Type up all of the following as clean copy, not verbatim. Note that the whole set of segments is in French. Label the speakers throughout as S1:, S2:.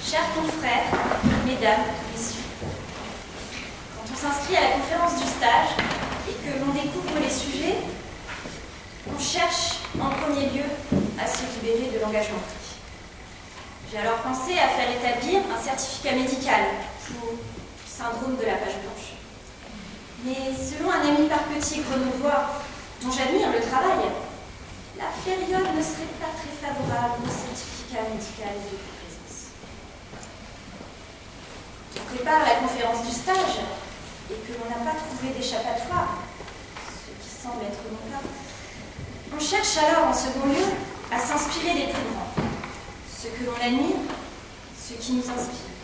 S1: Chers confrères, mesdames, messieurs, quand on s'inscrit à la conférence du stage et que l'on découvre les sujets, on cherche en premier lieu à se libérer de l'engagement pris. J'ai alors pensé à faire établir un certificat médical pour le syndrome de la page blanche. Mais selon un ami parpetier grenoblois dont j'admire le travail, la période ne serait pas très favorable au certificat médical de présence. On prépare la conférence du stage et que l'on n'a pas trouvé d'échappatoire, ce qui semble être mon cas, on cherche alors en second lieu à s'inspirer des plus grands, ceux que l'on admire, ceux qui nous inspirent.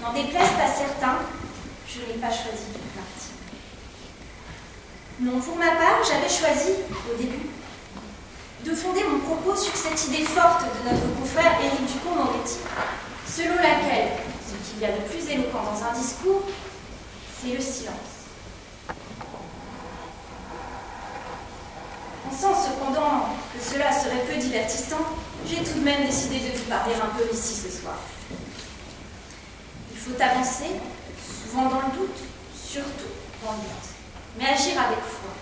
S1: N'en déplaise à certains, je n'ai pas choisi de partir. Non, pour ma part, j'avais choisi, au début, de fonder mon propos sur cette idée forte de notre confrère Éric Dupond-Moretti, selon laquelle ce qu'il y a de plus éloquent dans un discours, c'est le silence. Pensant cependant que cela serait peu divertissant, j'ai tout de même décidé de vous parler un peu ici ce soir. Il faut avancer, souvent dans le doute, surtout dans le doute, mais agir avec foi.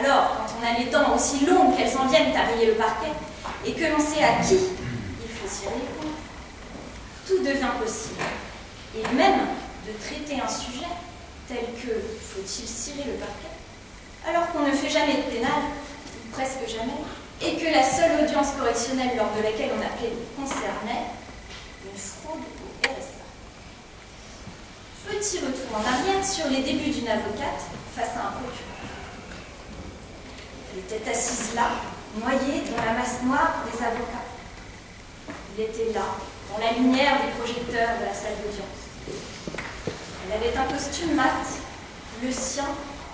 S1: Alors, quand on a les dents aussi longues qu'elles en viennent à rayer le parquet, et que l'on sait à qui il faut cirer les coups, tout devient possible. Et même de traiter un sujet tel que « faut-il cirer le parquet ?» alors qu'on ne fait jamais de pénal, ou presque jamais, et que la seule audience correctionnelle lors de laquelle on appelait concernait une fraude au RSA. Petit retour en arrière sur les débuts d'une avocate face à un procureur. Elle était assise là, noyée dans la masse noire des avocats. Il était là, dans la lumière des projecteurs de la salle d'audience. Elle avait un costume mat, le sien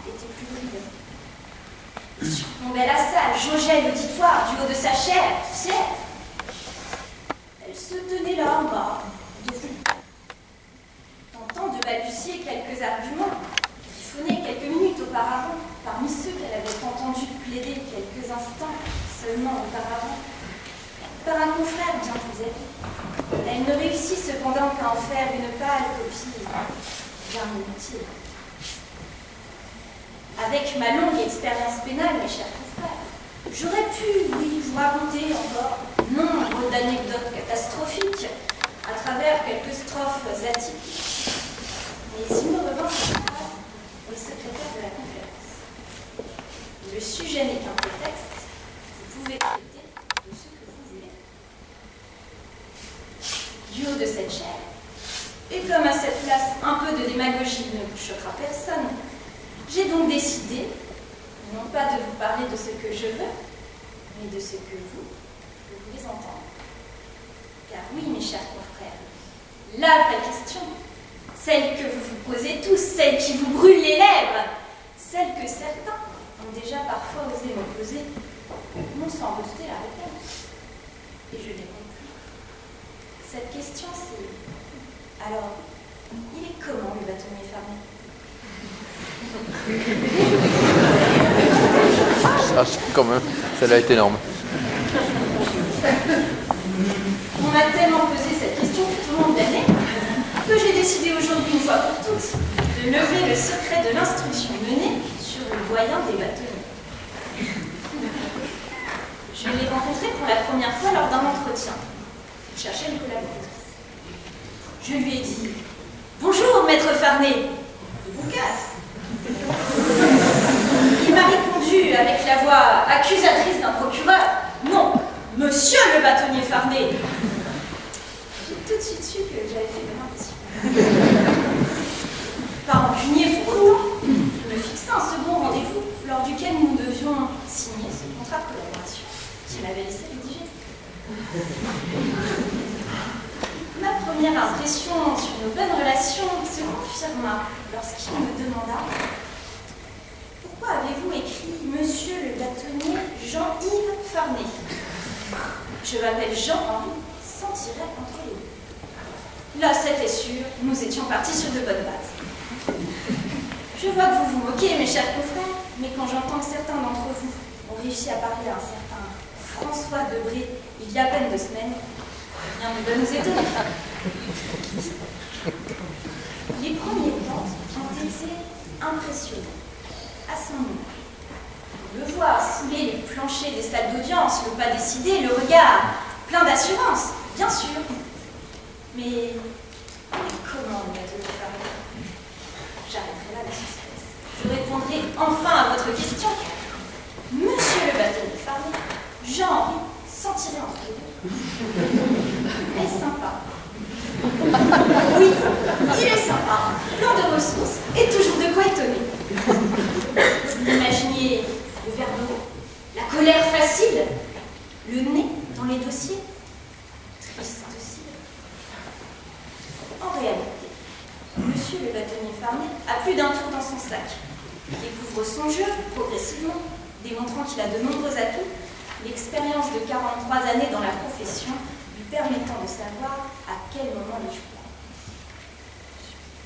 S1: était plus brillant. Il surplombait la salle, jaugeait l'auditoire du haut de sa chair, fière. Elle se tenait là en bas, debout, tentant de balbutier quelques arguments griffonnés quelques minutes auparavant parmi ceux qu'elle avait entendu plaider quelques instants seulement auparavant par un confrère bien plus habile. Elle ne réussit cependant qu'à en faire une pâle copie bien inutile. Avec ma longue expérience pénale, mes chers confrères, j'aurais pu, oui, vous raconter encore nombre d'anecdotes catastrophiques à travers quelques strophes atypiques. Mais il me revint cette phrase au secrétaire de la conférence. Le sujet n'est qu'un prétexte, vous pouvez traiter de ce que vous voulez. Du haut de cette chair, et comme à cette place un peu de démagogie ne vous choquera personne, j'ai donc décidé, non pas de vous parler de ce que je veux, mais de ce que vous voulez entendre. Car oui, mes chers confrères, la vraie question, celle que vous vous posez tous, celle qui vous brûle les lèvres, celle que certains ont déjà parfois osé me poser, non sans redouter la réponse. Et je n'ai compris. Cette question, c'est, alors, il est comment le bâtonnier fermé?
S2: Ah, quand même, celle-là est énorme.
S1: On m'a tellement posé cette question tout au long de l'année que j'ai décidé aujourd'hui, une fois pour toutes, de lever le secret de l'instruction menée sur le voyant des bâtonniers. Je l'ai rencontré pour la première fois lors d'un entretien. Je cherchais une collaboratrice. Je lui ai dit « Bonjour, maître Farnet, vous casse ?» Il m'a répondu avec la voix accusatrice d'un procureur « Non, monsieur le bâtonnier Farnet !» J'ai tout de suite su que j'avais fait de mentir. Pas rancunier pour autant, je me fixais un second rendez-vous lors duquel nous devions signer ce contrat de collaboration qu'il m'avait laissé rédiger. Ma première impression sur nos bonnes relations se confirma lorsqu'il me demanda « Pourquoi avez-vous écrit Monsieur le bâtonnier Jean-Yves Farnet ?» Je m'appelle Jean-Henri, sans tiret entre les deux. Là, c'était sûr, nous étions partis sur de bonnes bases. Je vois que vous vous moquez, mes chers confrères, mais quand j'entends que certains d'entre vous ont réussi à parler à un certain François Debré il y a à peine 2 semaines, Rien ne doit nous étonner. Les premiers plans ont été impressionnants, à son moment. Le voir fouler les planchers des salles d'audience, le pas décidé, le regard plein d'assurance, bien sûr. Mais comment le bâtonnier fermé? J'arrêterai là la suspense. Je répondrai enfin à votre question. Monsieur le bâtonnier fermé, Jean-Henri s'en tirait entre les deux. Est-ce sympa? Oui, il est sympa, plein de ressources et toujours de quoi étonner. Vous imaginez le verre d'eau, la colère facile, le nez dans les dossiers, triste aussi. En réalité, monsieur le bâtonnier fermé a plus d'un tour dans son sac. Il découvre son jeu progressivement, démontrant qu'il a de nombreux atouts, l'expérience de 43 années dans la profession lui permettant de savoir à quel moment les jouer.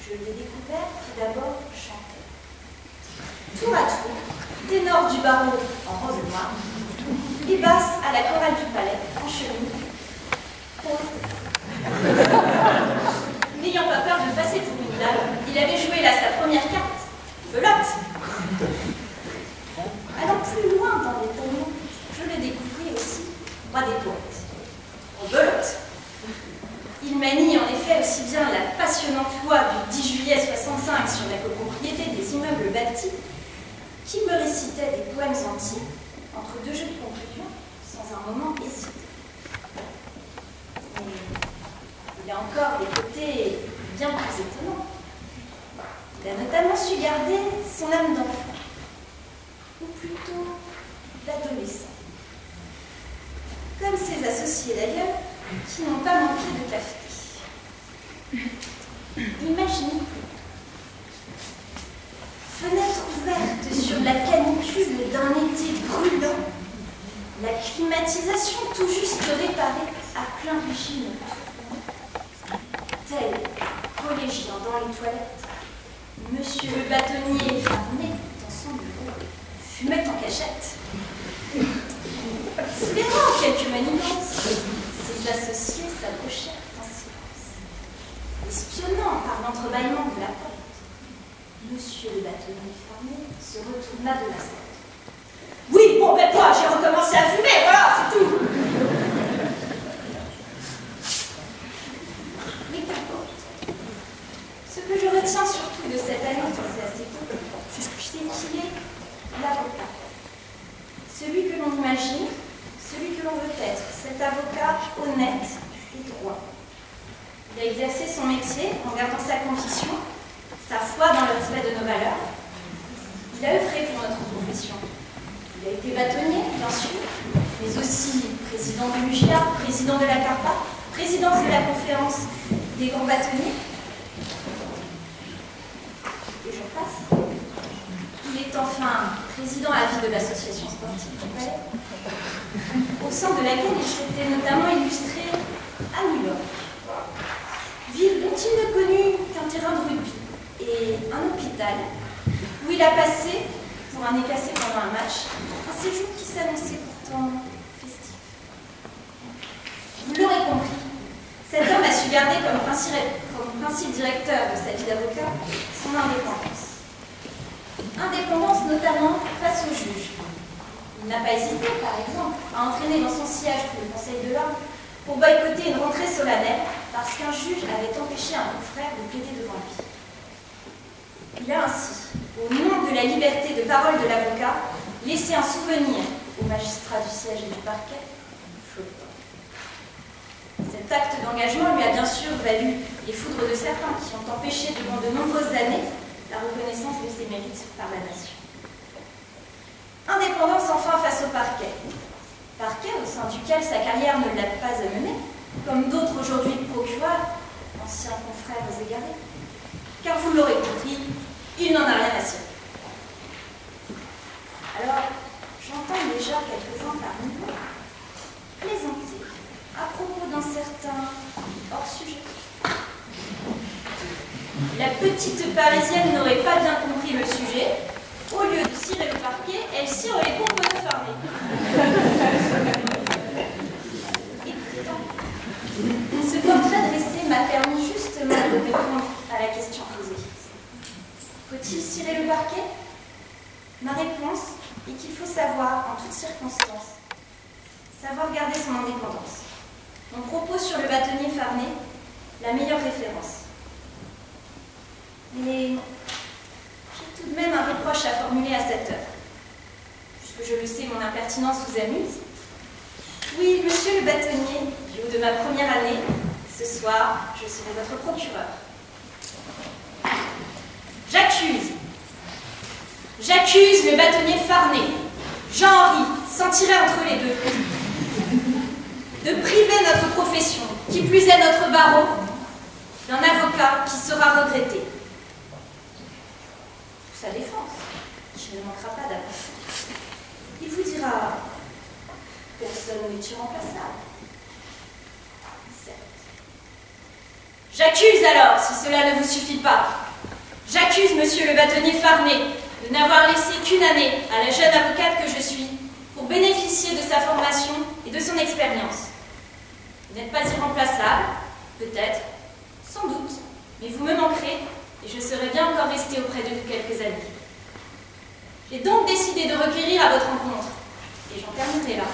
S1: Je l'ai découvert tout d'abord chanter. Tour à tour, ténor du barreau en rose noire, et basse à la chorale du palais en chemise. N'ayant pas peur de passer pour une dame, il avait joué là sa première carte, belote. Allant plus loin dans les tonneaux, je le découvris aussi, roi des poètes, en belote. Il manie en effet aussi bien la passionnante loi du 10 juillet 65 sur la copropriété des immeubles bâtis, qu'il me récitait des poèmes entiers entre deux jeux de conclusion sans un moment hésiter. Mais il a encore des côtés bien plus étonnants. Il a notamment su garder son âme d'enfant, ou plutôt d'adolescent. Comme ses associés d'ailleurs, qui n'ont pas manqué de cafeté. Imaginez, fenêtre ouverte sur la canicule d'un été brûlant, la climatisation tout juste réparée à plein régime. Tel collégien dans les toilettes, monsieur le bâtonnier fermé dans son bureau, fumait en cachette. Sidérant quelques manigances, ses associés s'approchèrent en silence. Espionnant par l'entrebâillement de la porte, monsieur le bâtonnier fermé se retourna de la salle. Oui, bon ben toi, j'ai recommencé à fumer, voilà, c'est tout. Mais qu'importe. Ce que je retiens surtout de cette année qui s'est assez courte, c'est qu'il est l'avocat. Celui que l'on imagine, celui que l'on veut être, cet avocat honnête et droit. Il a exercé son métier en gardant sa conviction, sa foi dans le respect de nos valeurs. Il a œuvré pour notre profession. Il a été bâtonnier, bien sûr, mais aussi président de l'UGIA, président de la CARPA, présidence de la conférence des grands bâtonniers. Et j'en passe. Il est enfin président à vie de l'association sportive du Palais, au sein de laquelle il s'était notamment illustré à New York, ville dont il ne connut qu'un terrain de rugby et un hôpital, où il a passé, pour un nez cassé pendant un match, un séjour qui s'annonçait pourtant festif. Vous l'aurez compris, cet homme a su garder comme principe directeur de sa vie d'avocat son indépendance. Indépendance notamment face au juge. Il n'a pas hésité, par exemple, à entraîner dans son siège pour le Conseil de l'Ordre pour boycotter une rentrée solennelle parce qu'un juge avait empêché un confrère de plaider devant lui. Il a ainsi, au nom de la liberté de parole de l'avocat, laissé un souvenir aux magistrats du siège et du parquet flottant. Cet acte d'engagement lui a bien sûr valu les foudres de certains qui ont empêché durant de nombreuses années la reconnaissance de ses mérites par la nation. Indépendance enfin face au parquet. Parquet au sein duquel sa carrière ne l'a pas amené, comme d'autres aujourd'hui procureurs, anciens confrères égarés. Car vous l'aurez compris, il n'en a rien à cirer. Alors, j'entends déjà quelques-uns parmi vous plaisanter à propos d'un certain hors-sujet. La petite Parisienne n'aurait pas bien compris le sujet. Au lieu de cirer le parquet, elle cire les pompes de fermée. Et pourtant, Faut-il cirer le parquet? Ma réponse est qu'il faut savoir, en toutes circonstances, savoir garder son indépendance. Mon propos sur le bâtonnier Farnay, la meilleure référence. Mais j'ai tout de même un reproche à formuler à cette heure. Puisque je le sais, mon impertinence vous amuse. Oui, monsieur le bâtonnier, du haut de ma première année, ce soir, je serai votre procureur. J'accuse le bâtonnier Farnay, Jean-Henri, s'en tirer entre les deux, de priver notre profession, qui plus est notre barreau, d'un avocat qui sera regretté. Pour sa défense, qui ne manquera pas d'avance. Il vous dira, personne n'est irremplaçable. Certes. J'accuse alors, si cela ne vous suffit pas. J'accuse monsieur le bâtonnier Farnay de n'avoir laissé qu'une année à la jeune avocate que je suis pour bénéficier de sa formation et de son expérience. Vous n'êtes pas irremplaçable, peut-être, sans doute, mais vous me manquerez et je serai bien encore restée auprès de vous quelques années. J'ai donc décidé de requérir à votre rencontre, et j'en terminerai là,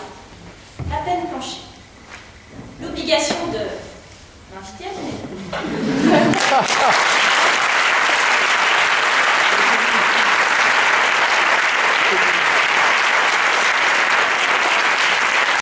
S1: la peine planchée, l'obligation de m'inviter à dîner.